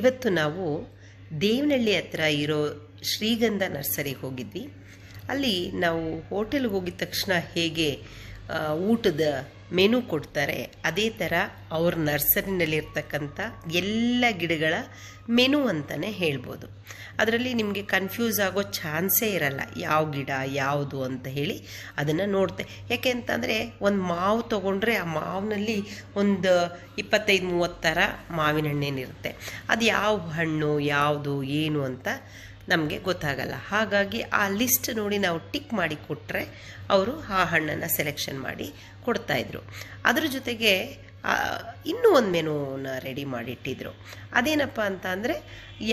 ಇವತ್ತು ನಾವು ದೇವನಹಳ್ಳಿ ಹತ್ರ ಇರೋ ಶ್ರೀಗಂಧ ನರ್ಸರಿಗೆ ಹೋಗಿದ್ವಿ. ಅಲ್ಲಿ ನಾವು ಹೋಟೆಲ್ಗೆ ಹೋಗಿದ ತಕ್ಷಣ ಹೇಗೆ ಊಟದ ಮೆನು ಕೊಡ್ತಾರೆ, ಅದೇ ಥರ ಅವ್ರ ನರ್ಸರಿನಲ್ಲಿರ್ತಕ್ಕಂಥ ಎಲ್ಲ ಗಿಡಗಳ ಮೆನು ಅಂತಲೇ ಹೇಳ್ಬೋದು. ಅದರಲ್ಲಿ ನಿಮಗೆ ಕನ್ಫ್ಯೂಸ್ ಆಗೋ ಚಾನ್ಸೇ ಇರಲ್ಲ, ಯಾವ ಗಿಡ ಯಾವುದು ಅಂತ ಹೇಳಿ ಅದನ್ನು ನೋಡ್ತೆ. ಯಾಕೆ ಅಂತಂದರೆ ಒಂದು ಮಾವು ತೊಗೊಂಡ್ರೆ ಆ ಮಾವಿನಲ್ಲಿ ಒಂದು 25-30 ಥರ ಮಾವಿನ ಹಣ್ಣೇನಿರುತ್ತೆ. ಅದು ಯಾವ ಹಣ್ಣು ಯಾವುದು ಏನು ಅಂತ ನಮಗೆ ಗೊತ್ತಾಗಲ್ಲ. ಹಾಗಾಗಿ ಆ ಲಿಸ್ಟ್ ನೋಡಿ ನಾವು ಟಿಕ್ ಮಾಡಿ ಕೊಟ್ಟರೆ ಅವರು ಆ ಹಣ್ಣನ್ನು ಸೆಲೆಕ್ಷನ್ ಮಾಡಿ ಕೊಡ್ತಾಯಿದ್ರು. ಅದ್ರ ಜೊತೆಗೆ ಇನ್ನೂ ಒಂದು ಮೆನುನ ರೆಡಿ ಮಾಡಿಟ್ಟಿದ್ರು. ಅದೇನಪ್ಪ ಅಂತ ಅಂದರೆ,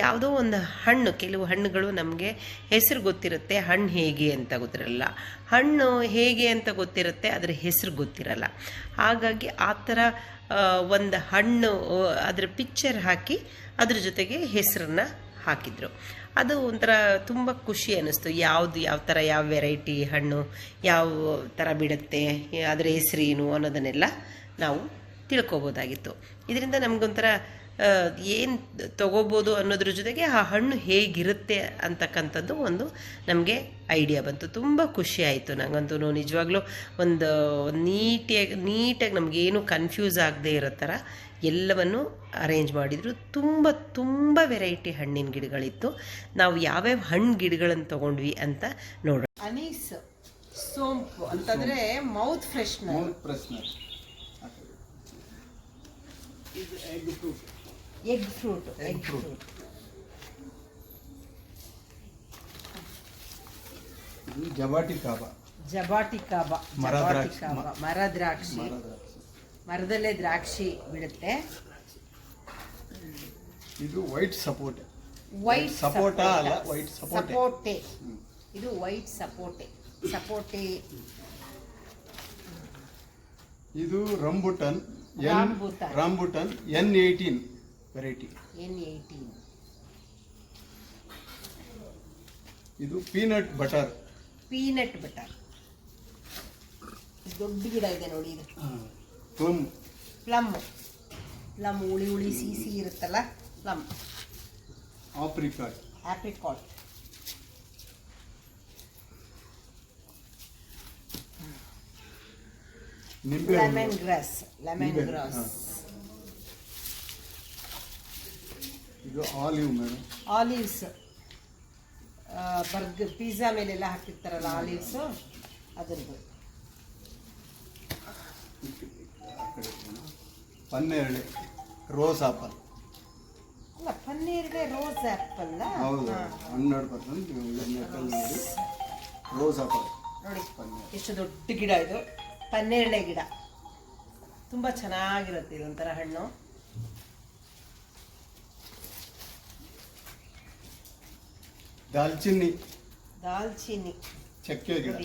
ಯಾವುದೋ ಒಂದು ಹಣ್ಣು, ಕೆಲವು ಹಣ್ಣುಗಳು ನಮಗೆ ಹೆಸರು ಗೊತ್ತಿರುತ್ತೆ, ಹಣ್ಣು ಹೇಗೆ ಅಂತ ಗೊತ್ತಿರಲ್ಲ. ಹಣ್ಣು ಹೇಗೆ ಅಂತ ಗೊತ್ತಿರುತ್ತೆ, ಅದರ ಹೆಸರು ಗೊತ್ತಿರಲ್ಲ. ಹಾಗಾಗಿ ಆ ಥರ ಒಂದು ಹಣ್ಣು ಅದರ ಪಿಕ್ಚರ್ ಹಾಕಿ ಅದ್ರ ಜೊತೆಗೆ ಹೆಸರನ್ನ ಹಾಕಿದ್ರು. ಅದು ಒಂಥರ ತುಂಬ ಖುಷಿ ಅನ್ನಿಸ್ತು. ಯಾವ ಥರ ಯಾವ ವೆರೈಟಿ ಹಣ್ಣು ಯಾವ ಥರ ಬಿಡುತ್ತೆ, ಅದರ ಹೆಸರೇನು ಅನ್ನೋದನ್ನೆಲ್ಲ ನಾವು ತಿಳ್ಕೊಬೋದಾಗಿತ್ತು. ಇದರಿಂದ ನಮಗೊಂಥರ ಏನು ತೊಗೋಬೋದು ಅನ್ನೋದ್ರ ಜೊತೆಗೆ ಆ ಹಣ್ಣು ಹೇಗಿರುತ್ತೆ ಅಂತಕ್ಕಂಥದ್ದು ಒಂದು ನಮಗೆ ಐಡಿಯಾ ಬಂತು. ತುಂಬ ಖುಷಿ ಆಯಿತು ನನಗಂತೂ. ನಿಜವಾಗ್ಲೂ ಒಂದು ನೀಟಾಗಿ ನಮಗೇನು ಕನ್ಫ್ಯೂಸ್ ಆಗದೆ ಇರೋ ಥರ ಎಲ್ಲವನ್ನು ಅರೇಂಜ್ ಮಾಡಿದರು. ತುಂಬ ವೆರೈಟಿ ಹಣ್ಣಿನ ಗಿಡಗಳಿತ್ತು. ನಾವು ಯಾವ್ಯಾವ ಹಣ್ಣು ಗಿಡಗಳನ್ನು ತೊಗೊಂಡ್ವಿ ಅಂತ ನೋಡೋಣ. ಅನೀಸ್ ಸೋಂಪು ಅಂತಂದರೆ ಮೌತ್ ಫ್ರೆಶ್ನರ್. ಇದು ಎಗ್ ಫ್ರೂಟ್. ಜಬಾಟಿ ಕಾಬಾ ಮರ ದ್ರಾಕ್ಷಿ. ಮರದಲ್ಲೇ ದ್ರಾಕ್ಷಿ ಬಿಡುತ್ತೆ. ಇದು ವೈಟ್ ಸಪೋಟೆ. ಇದು ವೈಟ್ ಸಪೋಟೆ. ಇದು ರಾಂಬುಟನ್ N18 ವೆರೈಟಿ. ಇದು ಪೀನಟ್ ಬಟರ್. ದೊಡ್ಡ ಗಿಡ ಇದೆ ನೋಡಿ. ಇದು ಪ್ಲಮ್ ಹುಳಿ ಸಿಹಿ ಇರುತ್ತಲ್ಲ, ಪ್ಲಮ್. ಆಪ್ರಿಕಾಟ್. Lemon grass. ಇದು ಆಲಿವ್ಸ್. ಬರ್ಗರ್ ಪಿಜ್ಜಾ ಮೇಲೆಲ್ಲ ಹಾಕಿರ್ತಾರಲ್ಲ ಆಲಿವ್ಸ್, ಅದರದ್ದು. ಪನ್ನೇರಳೆ ರೋಸ್ ಆಪಲ್. ಅಲ್ಲ, ಪನ್ನೇರಳೆ ರೋಸ್ ಆಪಲ್. ಹೌದು, 12% ರೋಸ್ ಆಪಲ್ ನೋಡಿ. ಎಷ್ಟು ದೊಡ್ಡ ಗಿಡ ಇದು, ಪನ್ನೇರಳೆ ಗಿಡ. ತುಂಬ ಚೆನ್ನಾಗಿರುತ್ತೆ ಇದೊಂಥರ ಹಣ್ಣು. ದಾಲ್ಚಿನ್ನಿ. ಚಕ್ಕೆ ಗಿಡ.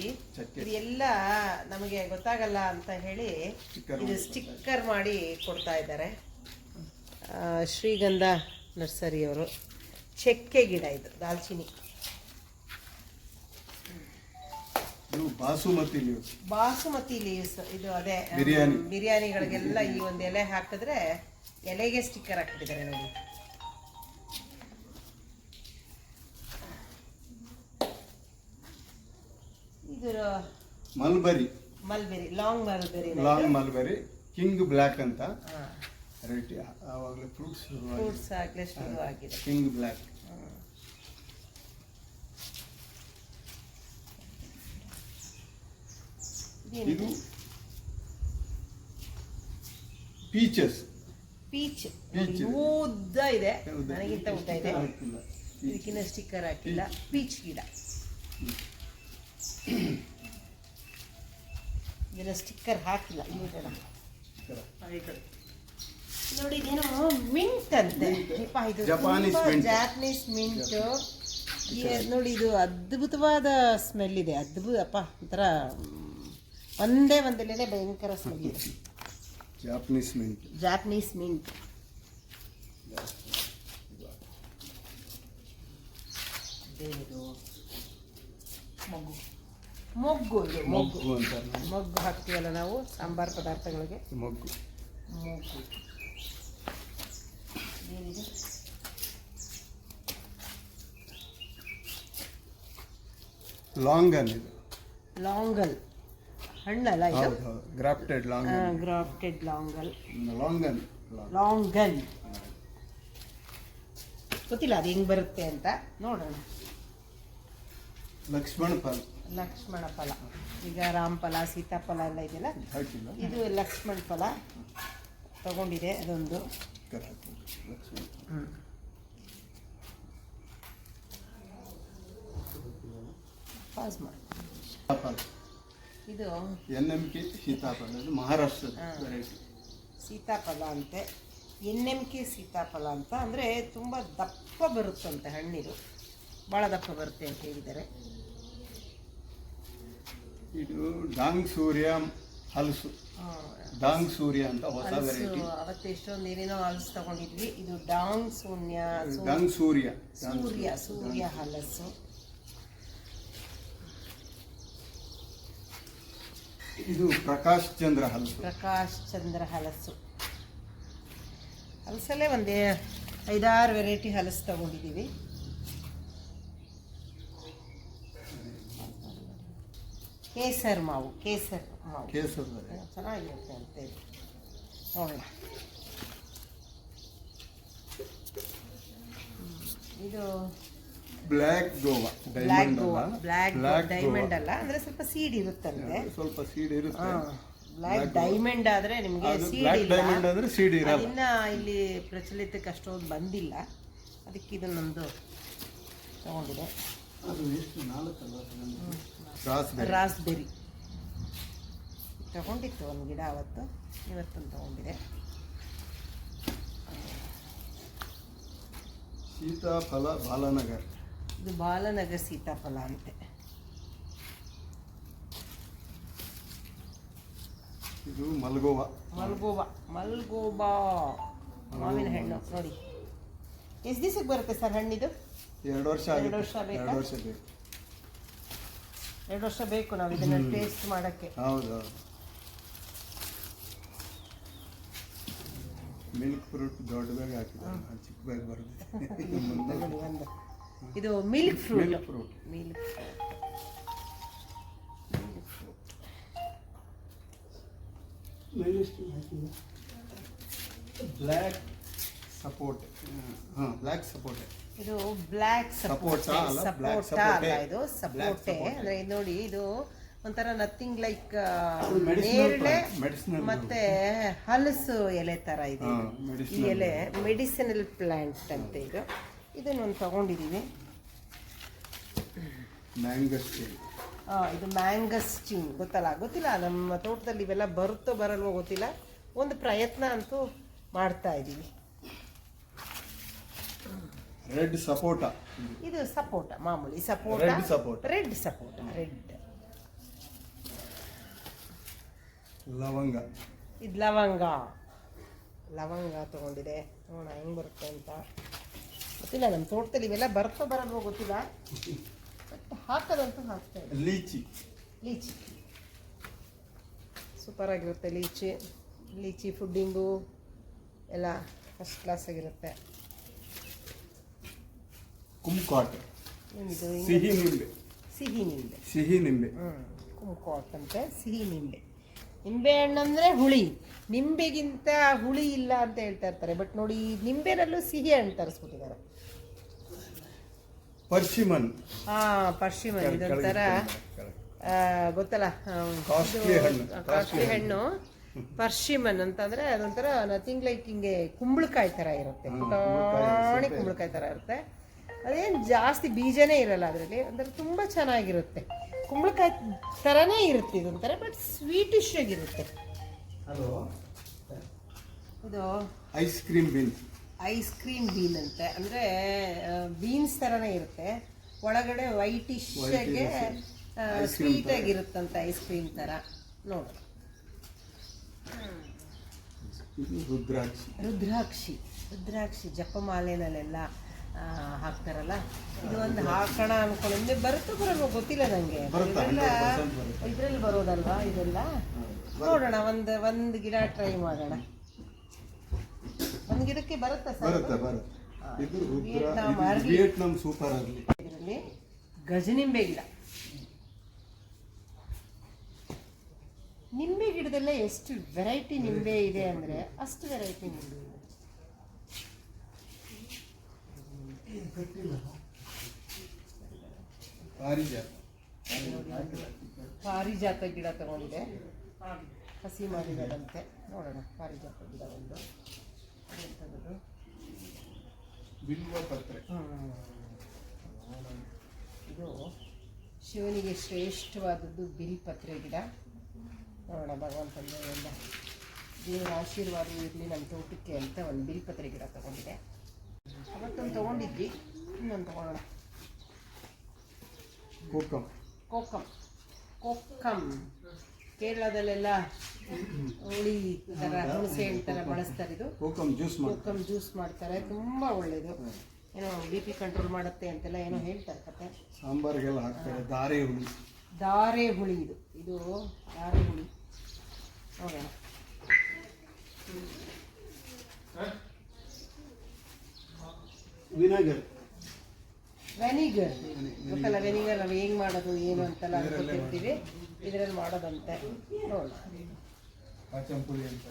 ಇದೆಲ್ಲ ನಮಗೆ ಗೊತ್ತಾಗಲ್ಲ ಅಂತ ಹೇಳಿ ಇದು ಸ್ಟಿಕ್ಕರ್ ಮಾಡಿ ಕೊಡ್ತಾ ಇದ್ದಾರೆ ಶ್ರೀಗಂಧ ನರ್ಸರಿಯವರು. ಚಕ್ಕೆ ಗಿಡ ಇದು, ದಾಲ್ಚಿನ್ನಿ. ಬಾಸುಮತಿ ಲೀವ್ಸ್. ಇದು ಅದೇ ಬಿರಿಯಾನಿಗಳಿಗೆಲ್ಲ ಈ ಒಂದು ಎಲೆ ಹಾಕಿದ್ರೆ ಎಲೆಗೆ ಸ್ಟಿಕ್ಕರ್ ಹಾಕ್ಬಿಟ್ಟಿದ್ದಾರೆ ನೋಡಿ. ಇದು mulberry. Long mulberry king black ಅಂತ ವೆರೈಟಿ. ಆವಾಗಲೇ ಫ್ರೂಟ್ಸ್ ಆಗಲೇ ಶುರು ಆಗಿದೆ. King black. ಇದು ಪೀಚ್ ಉದ್ದ ಇದೆ, ನನಗಿಂತ ಉದ್ದ ಇದೆ. ಇದಕ್ಕಿನ್ನ ಸ್ಟಿಕ್ಕರ್ ಹಾಕಿಲ್ಲ. ಪೀಚ್ ಗಿಡ. ಇದೆಲ್ಲ ಸ್ಟಿಕ್ಕರ್ ಹಾಕಿಲ್ಲ. ನೋಡಿ, ಇದೇನೋ ಮಿಂಟ್ ಅಂತೆ. ಜಾಪನೀಸ್ ಮಿಂಟ್ ನೋಡಿ. ಇದು ಅದ್ಭುತವಾದ ಸ್ಮೆಲ್ ಇದೆ. ಒಂಥರ ಒಂದೆಲೆನೆ ಭಯಂಕರ ಸ್ಮೆಲ್ ಇದೆ. Japanese mint. ಮೊಗ್ಗು ಹಾಕ್ತೀವಲ್ಲ ನಾವು ಸಾಂಬಾರ್ ಪದಾರ್ಥಗಳಿಗೆ. ಮೊಗ್ಗು ಏನಿದೆ? ಲಾಂಗನ್ ಇದು. ಲಾಂಗಲ್ ಹಣ್ಣಲ್ಲ ಇದು? ಹೌದು ಹೌದು, ಗ್ರಾಫ್ಟೆಡ್ ಲಾಂಗನ್. ಗ್ರಾಫ್ಟೆಡ್ ಲಾಂಗಲ್. ಲಾಂಗನ್. ಲಾಂಗನ್ ಗೊತ್ತಿಲ್ಲ ಅದು ಹೆಂಗ್ ಬರುತ್ತೆ ಅಂತ, ನೋಡೋಣ. ಲಕ್ಷ್ಮಣ ಫಲ. ಲಕ್ಷ್ಮಣ ಫಲ. ಈಗ ರಾಮಫಲ ಸೀತಾಫಲ ಎಲ್ಲ ಇದೆಯಲ್ಲ, ಹಾಕಿಲ್ಲ. ಇದು ಲಕ್ಷ್ಮಣ ಫಲ ತಗೊಂಡಿದೆ ಅದೊಂದು. ಪಾಸ್ ಮಾಡಿ. ಇದು NMK ಸೀತಾಫಲ, ಇದು ಮಹಾರಾಷ್ಟ್ರದ ವೆರೈಟಿ. ಸೀತಾಫಲ ಅಂತೆ, NMK ಸೀತಾಫಲ ಅಂತ. ಅಂದರೆ ತುಂಬ ದಪ್ಪ ಬರುತ್ತಂತೆ ಹಣ್ಣಿದು, ಭಾಳ ದಪ್ಪ ಬರುತ್ತೆ ಅಂತ ಹೇಳಿದ್ದಾರೆ. ಇದು ಡಾಂಗ್ ಸೂರ್ಯ ಹಲಸು. ಡಾಂಗ್ ಸೂರ್ಯ ಅಂತ ಹೊಸ ವೆರೈಟಿ. ಅವತ್ತು ಎಷ್ಟೊಂದು ಏನೇನೋ ಹಲಸು ತಗೊಂಡಿದ್ವಿ. ಇದು ಡಾಂಗ್ ಸೂರ್ಯ ಸೂರ್ಯ ಹಲಸು. ಇದು ಪ್ರಕಾಶ್ ಚಂದ್ರ ಹಲಸು. ಹಲಸಲ್ಲೇ ಒಂದೇ 5-6 ವೆರೈಟಿ ಹಲಸು ತಗೊಂಡಿದ್ದೀವಿ. ಕೇಸರ್ ಮಾವು ಚೆನ್ನಾಗಿರುತ್ತೆ ಅಂತ ಹೇಳಿ ನೋಡೋಣ. ಇದು ಬ್ಲ್ಯಾಕ್ ಗೋವಾ ಡೈಮಂಡ್ ಅಲ್ಲ, ಅಂದ್ರೆ ಸ್ವಲ್ಪ ಸೀಡ್ ಇರುತ್ತಂತೆ. ಸ್ವಲ್ಪ ಸೀಡ್ ಇರುತ್ತೆ. ಬ್ಲ್ಯಾಕ್ ಡೈಮಂಡ್ ಆದ್ರೆ ನಿಮಗೆ ಸೀಡ್ ಇರಲ್ಲ. ಇನ್ನ ಇಲ್ಲಿ ಪ್ರಚಲಿತಕ್ಕೆ ಅಷ್ಟೊಂದು ಬಂದಿಲ್ಲ, ಅದಕ್ಕೆ ಇದನ್ನೊಂದು ತಗೊಂಡಿದೆ. ರಾಸ್ಬೆರಿ ತಗೊಂಡಿತ್ತು ಒಂದು ಗಿಡ ಅವತ್ತು, ಇವತ್ತೊಂದು ತಗೊಂಡಿದೆ. ಸೀತಾಫಲ ಬಾಲನಗರ್. ಇದು ಬಾಲನಗರ್ ಸೀತಾಫಲ ಅಂತೆ. ಇದು ಮಲ್ಗೋವಾ ಮಾವಿನ ಹಣ್ಣು ನೋಡಿ. ಎಷ್ಟು ದಿವಸಕ್ಕೆ ಬರುತ್ತೆ ಸರ್ ಹಣ್ಣಿದು? 2 ವರ್ಷ. 2 ವರ್ಷ ಬೇಕಾ? 2 ವರ್ಷ ಬೇಕು. 2 ವರ್ಷ ಬೇಕು ನಾವು ಇದನ್ನ ಟೇಸ್ಟ್ ಮಾಡಕ್ಕೆ. ಹೌದು. ಮಿಲ್ಕ್ ಫ್ರೂಟ್ ದೊಡ್ಡ ಬ್ಯಾಗ್ ಹಾಕಿದ್ದಾರೆ, ಚಿಕ್ಕ ಬ್ಯಾಗ್ ಬರುತ್ತೆ. ಇದು ಮಿಲ್ಕ್ ಫ್ರೂಟ್. ಬ್ಲ್ಯಾಕ್ ಸಪೋಟ. ಇದು ಬ್ಲ್ಯಾಕ್ ಸಪೋಟಾ ಅಲ್ಲ, ಇದು ಸಪೋಟೆ. ಅಂದ್ರೆ ನೋಡಿ, ಇದು ಒಂಥರ ನಥಿಂಗ್ ಲೈಕ್ ನೇರಳೆ ಮತ್ತೆ ಹಲಸು ಎಲೆ ತರ ಇದೆ. ಈ ಎಲೆ ಮೆಡಿಸಿನಲ್ ಪ್ಲಾಂಟ್ ಅಂತ ಇದು. ಇದನ್ನೊಂದು ತಗೊಂಡಿದ್ದೀವಿ. ಇದು ಮ್ಯಾಂಗಸ್ಟೀನ್ ಗೊತ್ತಿಲ್ಲ. ನಮ್ಮ ತೋಟದಲ್ಲಿ ಇವೆಲ್ಲ ಬರುತ್ತೋ ಬರಲ್ವೋ ಗೊತ್ತಿಲ್ಲ. ಒಂದು ಪ್ರಯತ್ನ ಅಂತೂ ಮಾಡ್ತಾ ಇದ್ದೀವಿ. ರೆಡ್ ಸಪೋಟ. ಇದು ಸಪೋಟ, ಮಾಮೂಲಿ ಸಪೋಟ. ರೆಡ್ ಸಪೋಟ. ಲವಂಗ. ಇದು ಲವಂಗ ತಗೊಂಡಿದೆ. ನೋಡೋಣ ಹೆಂಗ್ ಬರುತ್ತೆ ಅಂತ ಗೊತ್ತಿಲ್ಲ. ನಮ್ಮ ತೋಟದಲ್ಲಿ ಇವೆಲ್ಲ ಬರುತ್ತೋ ಬರಲ್ವೋ ಗೊತ್ತಿಲ್ಲ, ಬಟ್ ಹಾಕೋದಂತೂ ಹಾಕ್ತಾ ಇದೆ. ಲೀಚಿ ಸೂಪರ್ ಆಗಿರುತ್ತೆ. ಲೀಚಿ ಫುಡ್ಡಿಂಗು ಎಲ್ಲ ಫಸ್ಟ್ ಕ್ಲಾಸ್ ಆಗಿರುತ್ತೆ. ಕುಮ್ಕಾಟ್. ಸಿಹಿ ನಿಂಬೆ. ಕುಮ್ಕಾಟ್ ಅಂತೆ, ಸಿಹಿ ನಿಂಬೆ. ನಿಂಬೆ ಹಣ್ಣು ಅಂದರೆ ಹುಳಿ, ನಿಂಬೆಗಿಂತ ಹುಳಿ ಇಲ್ಲ ಅಂತ ಹೇಳ್ತಾ ಇರ್ತಾರೆ. ಬಟ್ ನೋಡಿ, ನಿಂಬೆನಲ್ಲೂ ಸಿಹಿ ಹಣ್ಣು ತರಿಸ್ಬಿಟ್ಟಿದ್ದಾರೆ. ಪರ್ಸಿಮನ್. ಇದೊಂಥರ ಗೊತ್ತಲ್ಲ, ಕಾಸ್ಟ್ಲಿ ಹಣ್ಣು. ಪರ್ಸಿಮನ್ ಅಂತಂದ್ರೆ ಅದೊಂಥರ ನಥಿಂಗ್ ಲೈಕ್ ಹಿಂಗೆ ಕುಂಬಳಕಾಯಿ ಥರ ಇರುತ್ತೆ, ಪುಟಾಣಿ ಕುಂಬಳಕಾಯಿ ಥರ ಇರುತ್ತೆ. ಅದೇನು ಜಾಸ್ತಿ ಬೀಜನೇ ಇರಲ್ಲ ಅದರಲ್ಲಿ, ಅಂದರೆ ತುಂಬ ಚೆನ್ನಾಗಿರುತ್ತೆ. ಕುಂಬಳಕಾಯಿ ಥರನೇ ಇರುತ್ತೆ ಇದೊಂಥರ, ಬಟ್ ಸ್ವೀಟಿಶ್ ಆಗಿರುತ್ತೆ. ಇದು ಐಸ್ ಕ್ರೀಮ್ ಬೀನ್ ಅಂತೆ. ಅಂದರೆ ಬೀನ್ಸ್ ಥರನೇ ಇರುತ್ತೆ, ಒಳಗಡೆ ವೈಟಿಶ್ ಆಗಿ ಸ್ವೀಟ್ ಆಗಿರುತ್ತಂತೆ, ಐಸ್ ಕ್ರೀಮ್ ಥರ. ನೋಡು, ರುದ್ರಾಕ್ಷಿ ಜಪಮಾಲೆನಲ್ಲೆಲ್ಲ ಹಾಕ್ತಾರಲ್ಲ, ಇದು ಒಂದು ಹಾಕೋಣ ಅನ್ಕೊಂಡು ಬರುತ್ತೋ ಬರಲ್ವೋ ಗೊತ್ತಿಲ್ಲ ನನಗೆ. ಇದ್ರಲ್ಲಿ ಬರೋದಲ್ವಾ ಇದೆಲ್ಲ? ನೋಡೋಣ, ಒಂದು ಗಿಡ ಟ್ರೈ ಮಾಡೋಣ. ಒಂದು ಗಿಡಕ್ಕೆ ಬರುತ್ತಾ ಸರ್? Vietnam super. ಇದರಲ್ಲಿ ಗಜನಿಂಬೆ ಗಿಡ. ನಿಂಬೆ ಗಿಡದಲ್ಲೇ ಎಷ್ಟು ವೆರೈಟಿ ನಿಂಬೆ ಇದೆ ಅಂದರೆ ಅಷ್ಟು ವೆರೈಟಿ ನಿಂಬೆ ಇದೆ. ಪಾರಿಜಾತ ಗಿಡ ತಗೊಂಡಿದೆ, ಹಸಿ ಮಾಡಿರೋದಂತೆ. ನೋಡೋಣ ಪಾರಿಜಾತ ಗಿಡ ಒಂದು ಎಂಥದ್ದು. ಬಿಲ್ವಪತ್ರೆ. ಇದು ಶಿವನಿಗೆ ಶ್ರೇಷ್ಠವಾದದ್ದು ಬಿಲ್ಪತ್ರೆ ಗಿಡ. ನೋಡೋಣ ಭಗವಂತನ ಎಲ್ಲ ದೇವರ ಆಶೀರ್ವಾದ ಇರಲಿ ನಮ್ಮ ತೋಟಕ್ಕೆ ಅಂತ ಒಂದು ಬಿಲ್ಪತ್ರೆ ಗಿಡ ತಗೊಂಡಿದೆ. ಅವತ್ತೊಂದು ತೊಗೊಂಡಿದ್ವಿ, ಇನ್ನೊಂದು ತೊಗೊಳ್ಳೋಣ. ಕೋಕಂ. ಕೋಕಂ ಕೋಕಂ ಕೇರಳದಲ್ಲೆಲ್ಲ ಹುಳಿ ಥರ ಹುಣಸೆ ಹಣ್ಣು ಥರ ಬಳಸ್ತಾರೆ. ಇದು ಕೋಕಂ ಜ್ಯೂಸ್ ಕೋಕಂ ಜ್ಯೂಸ್ ಮಾಡ್ತಾರೆ, ತುಂಬ ಒಳ್ಳೆಯದು. ಏನೋ BP ಕಂಟ್ರೋಲ್ ಮಾಡುತ್ತೆ ಅಂತೆಲ್ಲ ಏನೋ ಹೇಳ್ತಾರೆ ಕತೆ. ಸಾಂಬಾರಿಗೆಲ್ಲ ಹಾಕ್ತಾರೆ. ಧಾರೆ ಹುಳಿ. ಧಾರೆ ಹುಳಿ ಇದು ಇದು ಧಾರೆ ಹುಳಿ. ನೋಡೋಣ. ವಿನೆಗರ್. ವೆನಿಗರ್ ಗೊತ್ತಲ್ಲ, ವೆನಿಗರ್ ನಾವು ಹೆಂಗೆ ಮಾಡೋದು ಏನು ಅಂತೆಲ್ಲ ಅನ್ಕೊತಿರ್ತೀವಿ. ಇದರಲ್ಲಿ ಮಾಡೋದಂತೆ. ನೋಡೋಣ. ಕಾಚಂಪುರಿ ಅಂತ.